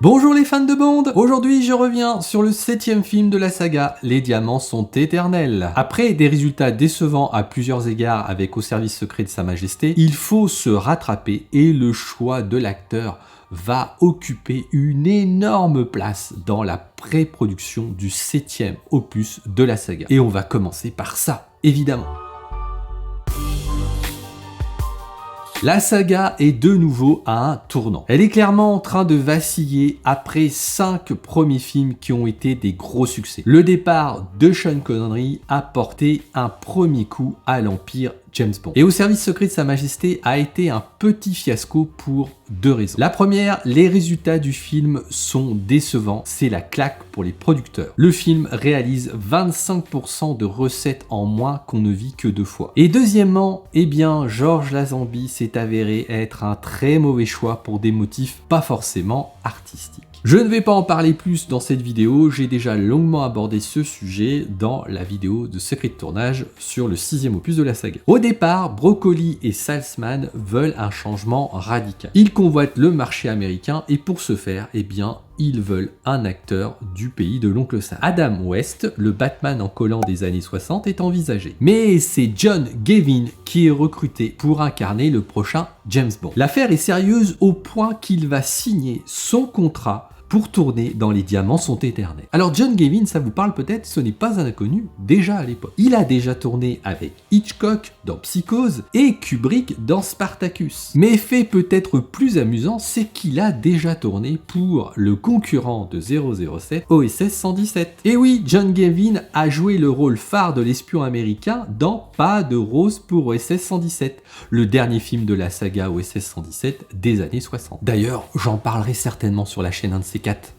Bonjour les fans de Bond. Aujourd'hui je reviens sur le 7e film de la saga, Les Diamants sont éternels. Après des résultats décevants à plusieurs égards avec Au service secret de Sa Majesté, il faut se rattraper et le choix de l'acteur va occuper une énorme place dans la pré-production du 7e opus de la saga. Et on va commencer par ça, évidemment. La saga est de nouveau à un tournant. Elle est clairement en train de vaciller après 5 premiers films qui ont été des gros succès. Le départ de Sean Connery a porté un premier coup à l'empire James Bond. Et Au service secret de Sa Majesté a été un petit fiasco pour deux raisons. La première, les résultats du film sont décevants, c'est la claque pour les producteurs. Le film réalise 25% de recettes en moins qu'on ne vit que 2 fois. Et deuxièmement, Georges Lazenby s'est avéré être un très mauvais choix pour des motifs pas forcément artistiques. Je ne vais pas en parler plus dans cette vidéo, j'ai déjà longuement abordé ce sujet dans la vidéo de secret de tournage sur le 6e opus de la saga. Au départ, Broccoli et Saltzman veulent un changement radical. Ils convoitent le marché américain et pour ce faire, ils veulent un acteur du pays de l'oncle Sam. Adam West, le Batman en collant des années 60, est envisagé. Mais c'est John Gavin qui est recruté pour incarner le prochain James Bond. L'affaire est sérieuse au point qu'il va signer son contrat pour tourner dans Les Diamants sont éternels. Alors John Gavin, ça vous parle peut-être, ce n'est pas un inconnu déjà à l'époque. Il a déjà tourné avec Hitchcock dans Psychose et Kubrick dans Spartacus. Mais fait peut-être plus amusant, c'est qu'il a déjà tourné pour le concurrent de 007, OSS 117. Et oui, John Gavin a joué le rôle phare de l'espion américain dans Pas de rose pour OSS 117, le dernier film de la saga OSS 117 des années 60. D'ailleurs, j'en parlerai certainement sur la chaîne 1 de ces 4.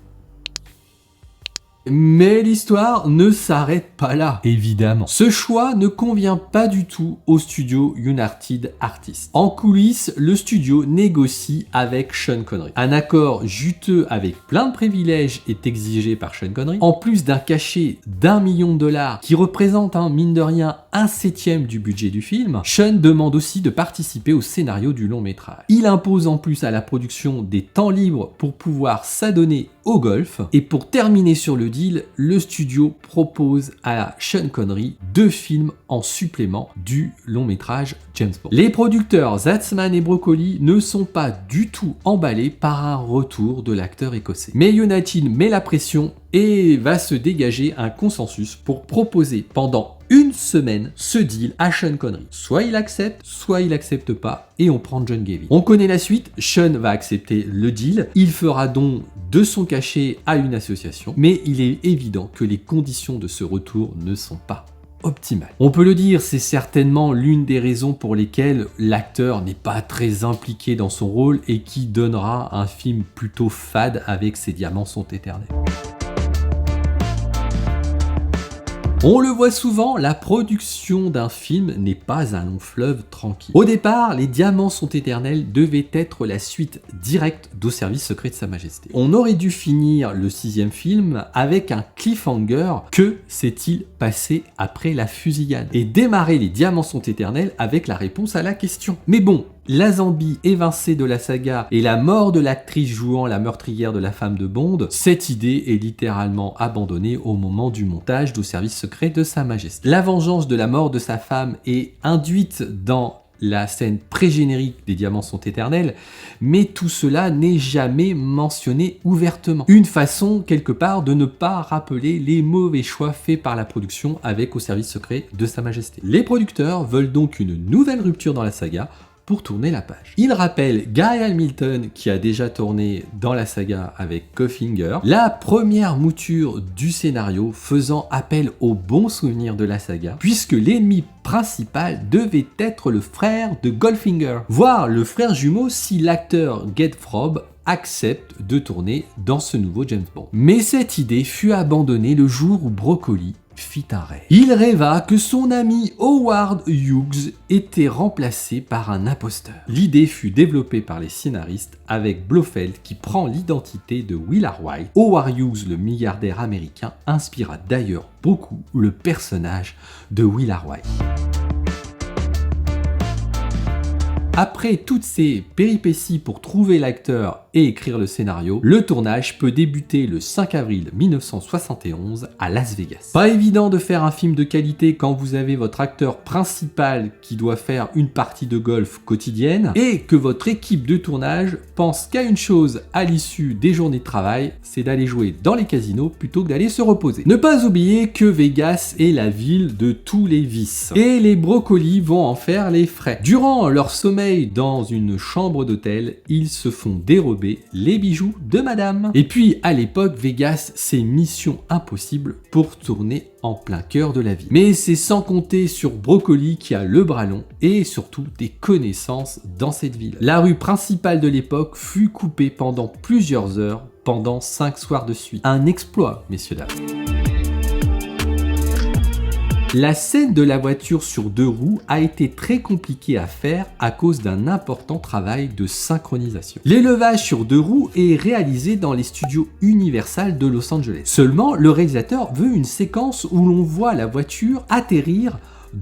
Mais l'histoire ne s'arrête pas là, évidemment. Ce choix ne convient pas du tout au studio United Artists. En coulisses, le studio négocie avec Sean Connery. Un accord juteux avec plein de privilèges est exigé par Sean Connery, en plus d'un cachet d'1 million de dollars qui représente, mine de rien, 1/7 du budget du film. Sean demande aussi de participer au scénario du long métrage. Il impose en plus à la production des temps libres pour pouvoir s'adonner au golf. Et pour terminer sur le deal, le studio propose à Sean Connery 2 films en supplément du long métrage James Bond. Les producteurs Saltzman et Broccoli ne sont pas du tout emballés par un retour de l'acteur écossais. Mais United met la pression et va se dégager un consensus pour proposer pendant 1 semaine ce deal à Sean Connery. Soit il accepte, soit il accepte pas, et on prend John Gavin. On connaît la suite, Sean va accepter le deal, il fera don de son cachet à une association, mais il est évident que les conditions de ce retour ne sont pas optimales. On peut le dire, c'est certainement l'une des raisons pour lesquelles l'acteur n'est pas très impliqué dans son rôle et qui donnera un film plutôt fade avec Ces Diamants sont éternels. On le voit souvent, la production d'un film n'est pas un long fleuve tranquille. Au départ, Les Diamants sont éternels devait être la suite directe d'Au service secret de Sa Majesté. On aurait dû finir le 6e film avec un cliffhanger, que s'est-il passé après la fusillade, et démarrer Les Diamants sont éternels avec la réponse à la question. Mais bon, Lazenby évincé de la saga et la mort de l'actrice jouant la meurtrière de la femme de Bond, cette idée est littéralement abandonnée au moment du montage d'Au service secret de Sa Majesté. La vengeance de la mort de sa femme est induite dans la scène pré-générique des Diamants sont éternels, mais tout cela n'est jamais mentionné ouvertement. Une façon, quelque part, de ne pas rappeler les mauvais choix faits par la production avec Au service secret de Sa Majesté. Les producteurs veulent donc une nouvelle rupture dans la saga pour tourner la page. Il rappelle Guy Hamilton qui a déjà tourné dans la saga avec Goldfinger, la première mouture du scénario faisant appel aux bons souvenirs de la saga, puisque l'ennemi principal devait être le frère de Goldfinger, voire le frère jumeau si l'acteur Ged Frobe accepte de tourner dans ce nouveau James Bond. Mais cette idée fut abandonnée le jour où Broccoli fit un rêve. Il rêva que son ami Howard Hughes était remplacé par un imposteur. L'idée fut développée par les scénaristes avec Blofeld qui prend l'identité de Willard White. Howard Hughes, le milliardaire américain, inspira d'ailleurs beaucoup le personnage de Willard White. Après toutes ces péripéties pour trouver l'acteur et écrire le scénario. Le tournage peut débuter le 5 avril 1971 à Las Vegas. Pas évident de faire un film de qualité quand vous avez votre acteur principal qui doit faire une partie de golf quotidienne et que votre équipe de tournage pense qu'à une chose à l'issue des journées de travail, c'est d'aller jouer dans les casinos plutôt que d'aller se reposer. Ne pas oublier que Vegas est la ville de tous les vices et les brocolis vont en faire les frais. Durant leur sommeil dans une chambre d'hôtel, ils se font dérober les bijoux de madame. Et puis à l'époque, Vegas, c'est mission impossible pour tourner en plein cœur de la ville. Mais c'est sans compter sur Brocoli qui a le bras long et surtout des connaissances dans cette ville. La rue principale de l'époque fut coupée pendant plusieurs heures, pendant 5 soirs de suite. Un exploit, messieurs dames. La scène de la voiture sur 2 roues a été très compliquée à faire à cause d'un important travail de synchronisation. L'élevage sur 2 roues est réalisé dans les studios Universal de Los Angeles. Seulement, le réalisateur veut une séquence où l'on voit la voiture atterrir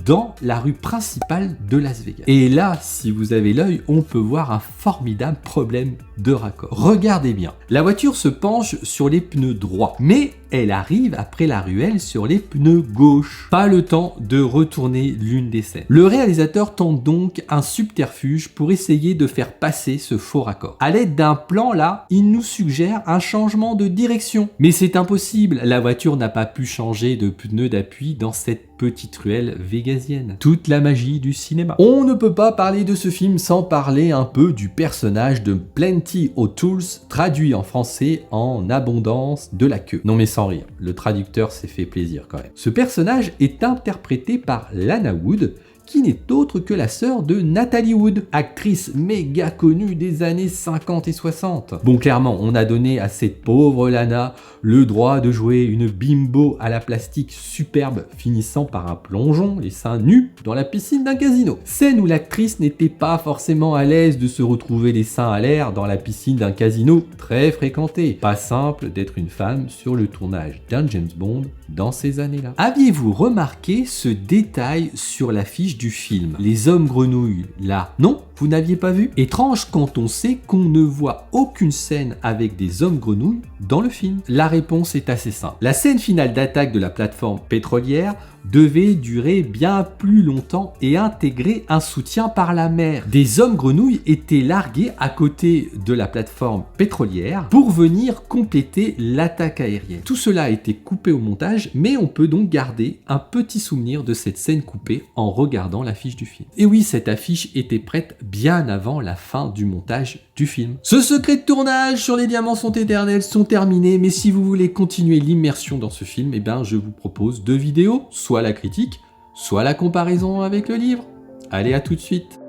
dans la rue principale de Las Vegas. Et là, si vous avez l'œil, on peut voir un formidable problème de raccord. Regardez bien, la voiture se penche sur les pneus droits, mais elle arrive après la ruelle sur les pneus gauche. Pas le temps de retourner l'une des scènes. Le réalisateur tente donc un subterfuge pour essayer de faire passer ce faux raccord. À l'aide d'un plan là, il nous suggère un changement de direction. Mais c'est impossible, la voiture n'a pas pu changer de pneu d'appui dans cette petite ruelle végasienne. Toute la magie du cinéma. On ne peut pas parler de ce film sans parler un peu du personnage de Plenty O'Tools, traduit en français en abondance de la queue. Non mais sans rire, le traducteur s'est fait plaisir quand même. Ce personnage est interprété par Lana Wood, qui n'est autre que la sœur de Natalie Wood, actrice méga connue des années 50 et 60. Bon, clairement, on a donné à cette pauvre Lana le droit de jouer une bimbo à la plastique superbe, finissant par un plongeon, les seins nus, dans la piscine d'un casino. Scène où l'actrice n'était pas forcément à l'aise de se retrouver les seins à l'air dans la piscine d'un casino très fréquenté. Pas simple d'être une femme sur le tournage d'un James Bond dans ces années-là. Aviez-vous remarqué ce détail sur l'affiche du film? Les hommes grenouilles, là, non? Vous n'aviez pas vu? Étrange quand on sait qu'on ne voit aucune scène avec des hommes grenouilles dans le film. La réponse est assez simple. La scène finale d'attaque de la plateforme pétrolière devait durer bien plus longtemps et intégrer un soutien par la mer. Des hommes grenouilles étaient largués à côté de la plateforme pétrolière pour venir compléter l'attaque aérienne. Tout cela a été coupé au montage, mais on peut donc garder un petit souvenir de cette scène coupée en regardant l'affiche du film. Et oui, cette affiche était prête bien avant la fin du montage du film. Ce secret de tournage sur les diamants sont éternels sont terminés, mais si vous voulez continuer l'immersion dans ce film, eh ben, je vous propose 2 vidéos, soit la critique, soit la comparaison avec le livre. Allez, à tout de suite.